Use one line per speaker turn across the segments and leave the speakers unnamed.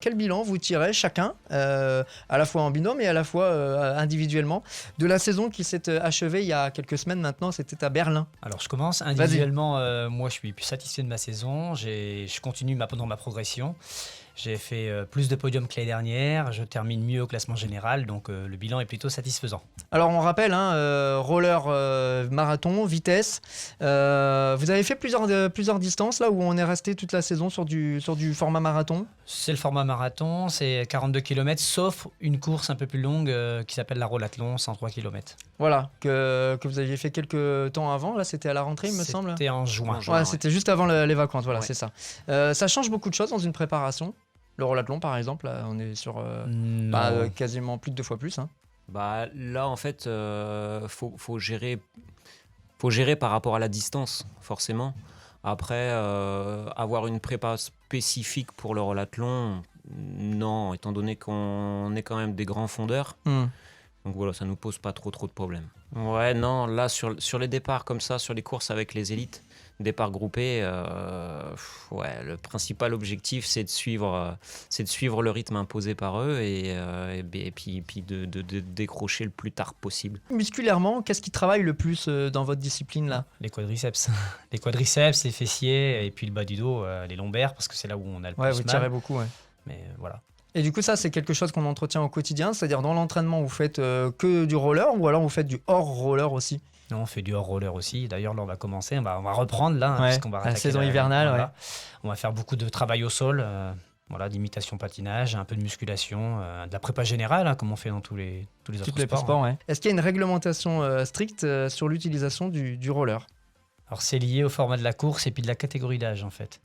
Quel bilan vous tirez chacun, à la fois en binôme et à la fois individuellement, de la saison qui s'est achevée il y a quelques semaines maintenant, c'était à Berlin?
Alors je commence individuellement, moi je suis plus satisfait de ma saison, je continue dans ma progression. J'ai fait plus de podiums que l'année dernière, je termine mieux au classement général, donc le bilan est plutôt satisfaisant.
Alors on rappelle, roller, marathon, vitesse. Vous avez fait plusieurs distances là où on est resté toute la saison sur du format marathon.
C'est le format marathon, c'est 42 km, sauf une course un peu plus longue qui s'appelle la Rolathlon, 103 km.
Voilà, que vous aviez fait quelques temps avant, là c'était à la rentrée il me semble.
C'était en juin.
Ouais, c'était juste avant les vacances, voilà,
Ouais.
c'est ça. Ça change beaucoup de choses dans une préparation. Le Rolathlon par exemple, là, on est sur
Non.
quasiment plus de 2 fois plus. Hein.
Bah, là, en fait, faut gérer par rapport à la distance, forcément. Après, avoir une prépa spécifique pour le rolathlon, non, étant donné qu'on est quand même des grands fondeurs. Donc voilà, ça nous pose pas trop de problèmes. Ouais, non, là, sur les départs comme ça, sur les courses avec les élites, départs groupés, ouais, le principal objectif, c'est de suivre le rythme imposé par eux et puis de décrocher le plus tard possible.
Musculairement, qu'est-ce qui travaille le plus dans votre discipline là?
Les quadriceps. Les quadriceps, les fessiers et puis le bas du dos, les lombaires, parce que c'est là où on a le
Ouais,
plus
vous
mal.
tirez beaucoup, ouais.
Mais voilà.
Et du coup, ça, c'est quelque chose qu'on entretient au quotidien, c'est-à-dire dans l'entraînement, vous faites que du roller ou alors vous faites du hors roller aussi?
Non, on fait du hors roller aussi. D'ailleurs, là, on va commencer, on va reprendre là,
Ouais,
parce qu'on va
la
rattaquer
saison hivernale, ouais.
On va faire beaucoup de travail au sol, d'imitation patinage, un peu de musculation, de la prépa générale, hein, comme on fait dans tous les autres
Toutes les
sports.
sports, ouais. Est-ce qu'il y a une réglementation stricte sur l'utilisation du roller?
Alors, c'est lié au format de la course et puis de la catégorie d'âge, en fait.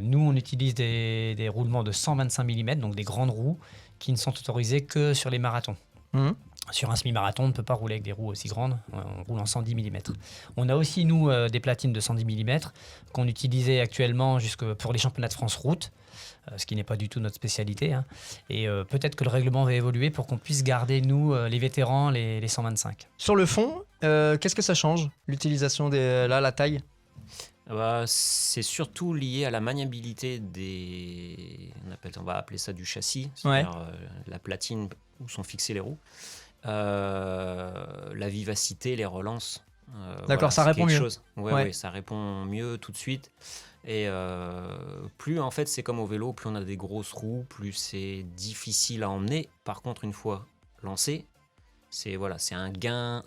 Nous, on utilise des roulements de 125 mm, donc des grandes roues, qui ne sont autorisées que sur les marathons. Sur un semi-marathon, on ne peut pas rouler avec des roues aussi grandes, on roule en 110 mm. On a aussi, nous, des platines de 110 mm qu'on utilisait actuellement pour les championnats de France route, ce qui n'est pas du tout notre spécialité. Hein. Et peut-être que le règlement va évoluer pour qu'on puisse garder, nous, les vétérans, les 125.
Sur le fond, qu'est-ce que ça change, l'utilisation la taille?
Bah, c'est surtout lié à la maniabilité on va appeler ça du châssis, c'est-à-dire la platine où sont fixées les roues, la vivacité, les relances.
D'accord, ça
c'est
répond
quelque
mieux.
chose. Ouais, ça répond mieux tout de suite. Et plus en fait c'est comme au vélo, plus on a des grosses roues, plus c'est difficile à emmener. Par contre, une fois lancé, c'est un gain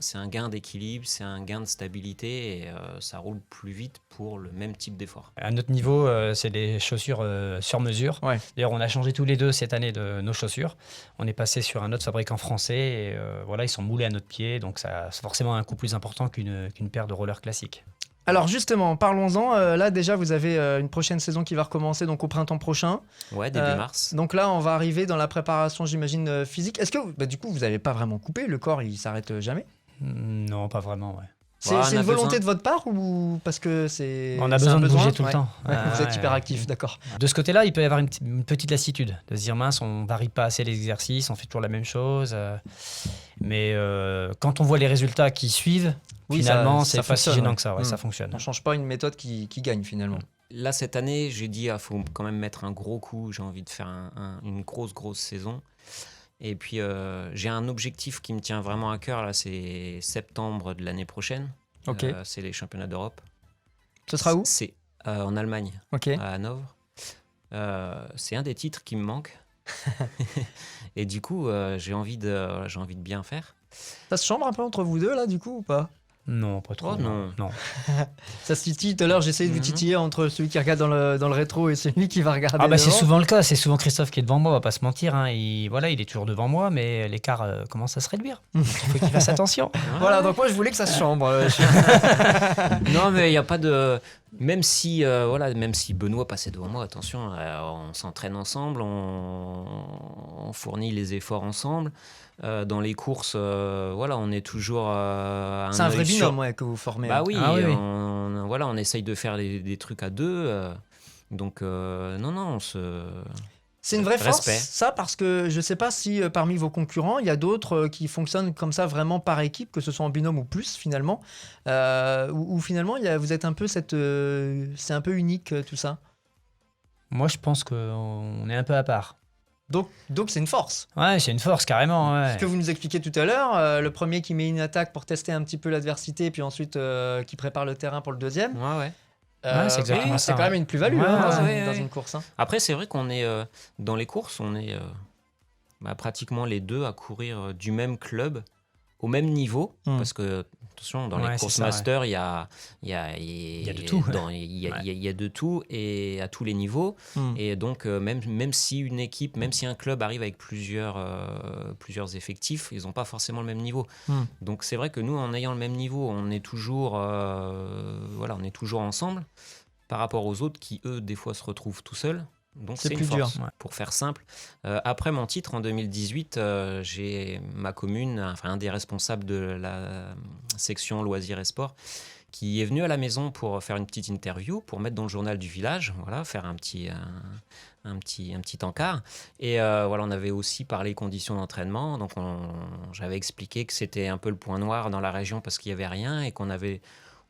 d'équilibre, c'est un gain de stabilité et ça roule plus vite pour le même type d'effort.
À notre niveau, c'est des chaussures sur mesure.
Ouais.
D'ailleurs, on a changé tous les deux cette année de nos chaussures. On est passé sur un autre fabricant français et ils sont moulés à notre pied. Donc, ça a forcément un coût plus important qu'une paire de rollers classiques.
Alors justement, parlons-en. Là déjà, vous avez une prochaine saison qui va recommencer donc au printemps prochain.
Ouais, début mars.
Donc là, on va arriver dans la préparation, j'imagine, physique. Est-ce que du coup, vous n'avez pas vraiment coupé? Le corps, il s'arrête jamais?
Non, pas vraiment, ouais.
C'est une volonté de votre part ou parce que c'est...
On a
c'est
besoin
un
de bouger tout le temps.
Vous êtes hyper actif, d'accord.
De ce côté-là, il peut y avoir une petite lassitude, de se dire mince, on varie pas assez les exercices, on fait toujours la même chose. Mais quand on voit les résultats qui suivent, finalement, c'est pas si gênant que ça. Ouais, ça fonctionne.
On change pas une méthode qui gagne finalement.
Là, cette année, j'ai dit, faut quand même mettre un gros coup. J'ai envie de faire une grosse saison. Et puis, j'ai un objectif qui me tient vraiment à cœur. Là, c'est septembre de l'année prochaine.
Ok.
C'est les championnats d'Europe.
Ce sera où?
C'est en Allemagne,
Ok.
à Hanovre. C'est un des titres qui me manque. Et du coup, j'ai envie de bien faire.
Ça se chambre un peu entre vous deux là du coup ou pas?
Non, pas trop.
Oh, non.
Ça se titille. Tout à l'heure, j'essayais de vous titiller entre celui qui regarde dans le rétro et celui qui va regarder
C'est
devant.
souvent le cas. C'est souvent Christophe qui est devant moi, on va pas se mentir. Hein. Il est toujours devant moi, mais l'écart commence à se réduire. Donc, il faut qu'il fasse attention.
Voilà, donc moi je voulais que ça se chambre.
Non, mais il n'y a pas de... Même si Benoît passait devant moi, attention, on s'entraîne ensemble, on fournit les efforts ensemble. Dans les courses, on est toujours
c'est un vrai binôme que vous formez.
Bah oui,
oui.
on essaye de faire des trucs à deux. Donc, on se...
C'est une vraie force,
Respect.
ça, parce que je sais pas si parmi vos concurrents, il y a d'autres qui fonctionnent comme ça vraiment par équipe, que ce soit en binôme ou plus finalement, où finalement vous êtes un peu c'est un peu unique tout ça.
Moi, je pense qu'on est un peu à part.
Donc c'est une force.
Ouais, c'est une force, carrément. Ouais.
Ce que vous nous expliquiez tout à l'heure, le premier qui met une attaque pour tester un petit peu l'adversité, puis ensuite qui prépare le terrain pour le deuxième.
Ouais.
C'est exactement ça.
C'est quand même une plus-value dans une course. Hein.
Après, c'est vrai qu'on est dans les courses, on est pratiquement les deux à courir du même club, au même niveau, parce que attention, dans les courses master, il y a
de tout.
Il y a de tout et à tous les niveaux. Et donc, même si une équipe, même si un club arrive avec plusieurs effectifs, ils n'ont pas forcément le même niveau. Donc, c'est vrai que nous, en ayant le même niveau, on est toujours, on est toujours ensemble par rapport aux autres qui, eux, des fois, se retrouvent tout seuls. Donc c'est une force, pour faire simple. Après mon titre en 2018, j'ai ma commune, un des responsables de la section loisirs et sports, qui est venu à la maison pour faire une petite interview, pour mettre dans le journal du village, faire un petit encart. Et on avait aussi parlé conditions d'entraînement. Donc j'avais expliqué que c'était un peu le point noir dans la région parce qu'il n'y avait rien et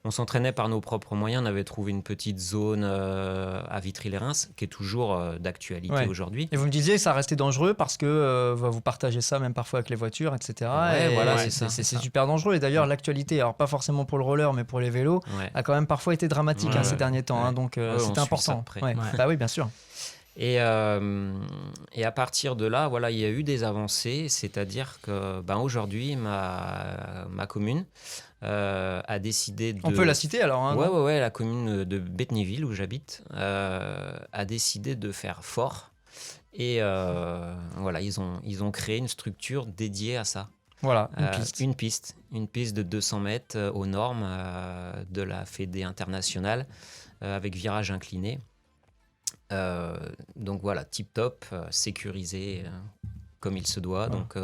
on s'entraînait par nos propres moyens. On avait trouvé une petite zone à Vitry-les-Reims qui est toujours d'actualité aujourd'hui.
Et vous me disiez ça restait dangereux parce que vous partagez ça même parfois avec les voitures, etc. C'est super dangereux. Et d'ailleurs, l'actualité, alors pas forcément pour le roller, mais pour les vélos, a quand même parfois été dramatique ces derniers temps. Hein, donc c'était important. Bah oui, bien sûr.
Et à partir de là, il y a eu des avancées. C'est-à-dire que aujourd'hui, ma commune a décidé de...
On peut la citer alors. Hein,
ouais, la commune de Betteneville où j'habite a décidé de faire fort. Et ils ont créé une structure dédiée à ça.
Voilà,
une piste de 200 mètres aux normes de la Fédé internationale avec virage incliné. Donc voilà, tip top, sécurisé comme il se doit. Donc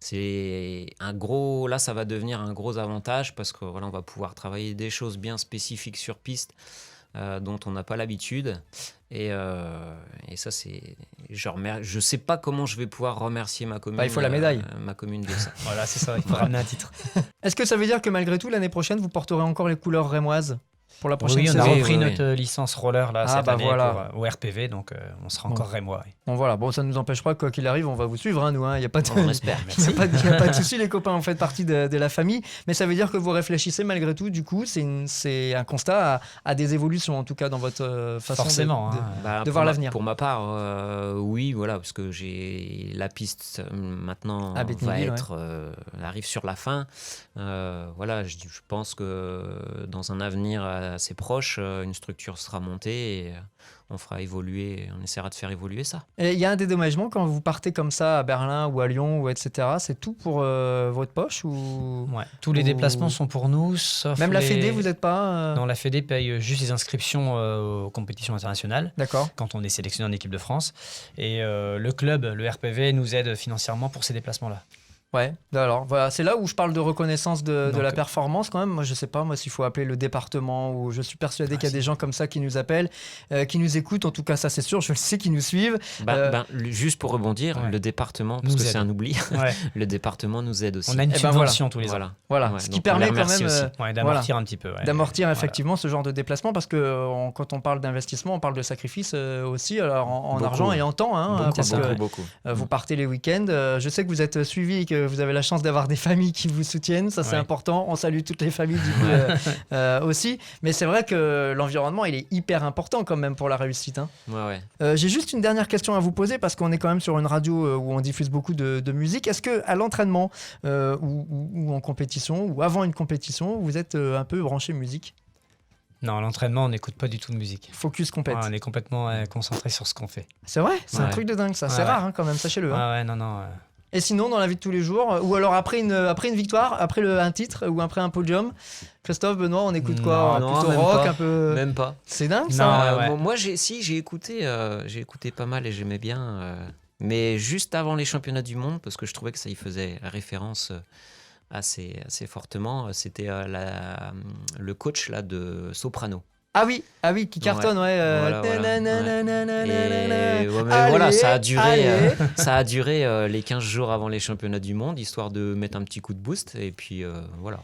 c'est un gros. Là, ça va devenir un gros avantage parce que on va pouvoir travailler des choses bien spécifiques sur piste dont on n'a pas l'habitude. Et ça, c'est. Je sais pas comment je vais pouvoir remercier ma commune.
Il faut la médaille.
Ma commune de ça.
Voilà, c'est ça. Il faut ramener un titre.
Est-ce que ça veut dire que malgré tout, l'année prochaine, vous porterez encore les couleurs rémoises? Pour la prochaine saison.
On a repris notre licence roller là, cette année au RPV, donc on sera encore rémois.
Bon, ça ne nous empêche pas, quoi qu'il arrive, on va vous suivre, nous. Il n'y a pas de,
on espère.
Il n'y a pas de souci, les copains, en fait partie de la famille. Mais ça veut dire que vous réfléchissez malgré tout, du coup, c'est un constat à des évolutions, en tout cas, dans votre façon de voir l'avenir.
Pour ma part, oui, parce que j'ai la piste maintenant arrive sur la fin. Je pense que dans un avenir assez proche, une structure sera montée et on essaiera de faire évoluer ça.
Et il y a un dédommagement quand vous partez comme ça à Berlin ou à Lyon ou etc. C'est tout pour votre poche ou...
Tous les déplacements sont pour nous, sauf
même la Fédé, vous n'êtes pas
Non, la Fédé paye juste les inscriptions aux compétitions internationales.
D'accord.
Quand on est sélectionné en équipe de France. Et le club, le RPV, nous aide financièrement pour ces déplacements-là.
Ouais, alors voilà, c'est là où je parle de reconnaissance de la performance quand même. Moi, je sais pas, s'il faut appeler le département ou je suis persuadé qu'il y a des gens comme ça qui nous appellent, qui nous écoutent. En tout cas, ça c'est sûr, je le sais, qui nous suivent.
Juste pour rebondir, le département, parce que c'est un oubli, le département nous aide aussi.
On a une subvention tous les ans.
Voilà, ce qui permet quand même
d'amortir un petit peu.
D'amortir effectivement ce genre de déplacement parce que quand on parle d'investissement, on parle de sacrifice aussi, alors en argent et en temps.
Beaucoup.
Vous partez les week-ends. Je sais que vous êtes suivis et que vous avez la chance d'avoir des familles qui vous soutiennent, ça c'est important. On salue toutes les familles du coup aussi. Mais c'est vrai que l'environnement il est hyper important quand même pour la réussite. J'ai juste une dernière question à vous poser parce qu'on est quand même sur une radio où on diffuse beaucoup de musique. Est-ce que à l'entraînement ou en compétition ou avant une compétition, vous êtes un peu branché musique?
Non, à l'entraînement, on n'écoute pas du tout de musique.
Focus complète.
On est complètement concentré sur ce qu'on fait.
C'est vrai, c'est un truc de dingue ça. C'est rare quand même, sachez-le.
Non.
Et sinon, dans la vie de tous les jours, ou alors après une victoire, après un titre ou après un podium, Christophe, Benoît, on écoute quoi? Plutôt rock, un peu.
Même pas.
C'est dingue ça.
Moi, j'ai écouté pas mal et j'aimais bien. Mais juste avant les championnats du monde, parce que je trouvais que ça y faisait référence assez fortement, c'était le coach là de Soprano.
Ah oui, qui cartonne,
ça a duré les 15 jours avant les championnats du monde, histoire de mettre un petit coup de boost, et puis voilà.